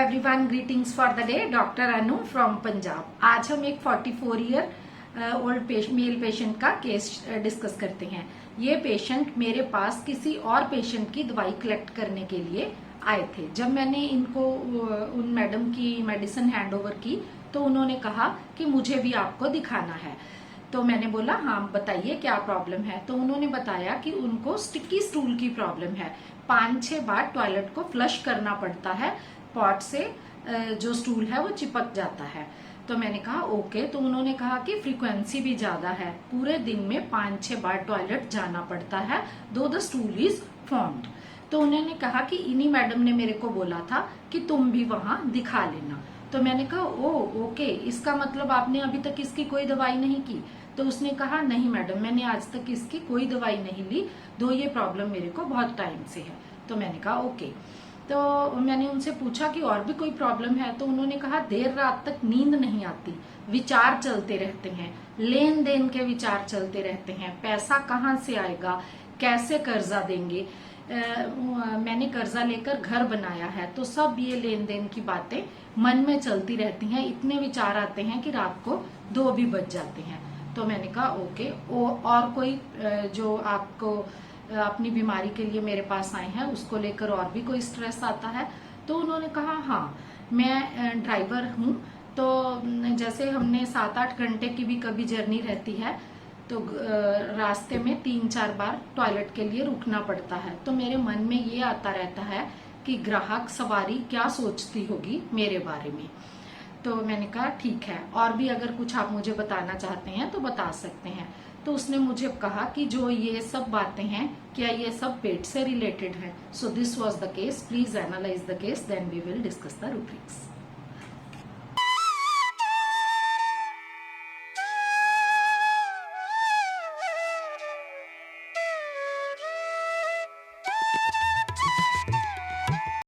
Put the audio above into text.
Everyone, greetings for the day. Doctor Anu from Punjab. आज हम एक 44 ईयर ओल्ड मेल पेशेंट का केस डिस्कस करते हैं। ये पेशेंट मेरे पास किसी और पेशेंट की दवाई कलेक्ट करने के लिए आए थे। जब मैंने इनको उन मैडम की मेडिसिन हैंड ओवर की तो उन्होंने कहा कि मुझे भी आपको दिखाना है। तो मैंने बोला हाँ बताइए क्या प्रॉब्लम है। तो उन्होंने बताया कि उनको स्टिकी स्टूल की प्रॉब्लम है। 5-6 बार टॉयलेट को फ्लश करना पड़ता है, पॉट से जो स्टूल है वो चिपक जाता है। तो मैंने कहा ओके। तो उन्होंने कहा कि फ्रीक्वेंसी भी ज्यादा है, पूरे दिन में 5-6 बार टॉयलेट जाना पड़ता है, दो द स्टूल इज फॉर्म्ड। तो उन्होंने कहा कि इन्हीं मैडम ने मेरे को बोला था कि तुम भी वहां दिखा लेना। तो मैंने कहा ओके, इसका मतलब आपने अभी तक इसकी कोई दवाई नहीं की? तो उसने कहा नहीं मैडम, मैंने आज तक इसकी कोई दवाई नहीं ली, दो ये प्रॉब्लम मेरे को बहुत टाइम से है। तो मैंने कहा ओके। तो मैंने उनसे पूछा कि और भी कोई प्रॉब्लम है? तो उन्होंने कहा देर रात तक नींद नहीं आती, विचार चलते रहते हैं, लेन देन के विचार चलते रहते हैं, पैसा कहाँ से आएगा, कैसे कर्जा देंगे, मैंने कर्जा लेकर घर बनाया है। तो सब ये लेन देन की बातें मन में चलती रहती हैं, इतने विचार आते हैं कि रात को 2 भी बज जाते हैं। तो मैंने कहा ओके, और कोई जो आपको अपनी बीमारी के लिए मेरे पास आए हैं उसको लेकर और भी कोई स्ट्रेस आता है? तो उन्होंने कहा हाँ, मैं ड्राइवर हूँ, तो जैसे हमने 7-8 घंटे की भी कभी जर्नी रहती है तो रास्ते में 3-4 बार टॉयलेट के लिए रुकना पड़ता है। तो मेरे मन में ये आता रहता है कि ग्राहक सवारी क्या सोचती होगी मेरे बारे में। तो मैंने कहा ठीक है, और भी अगर कुछ आप मुझे बताना चाहते हैं तो बता सकते हैं। तो उसने मुझे कहा कि जो ये सब बातें हैं क्या ये सब पेट से रिलेटेड है? So this was the case, please analyse the case, then we will discuss the rubrics.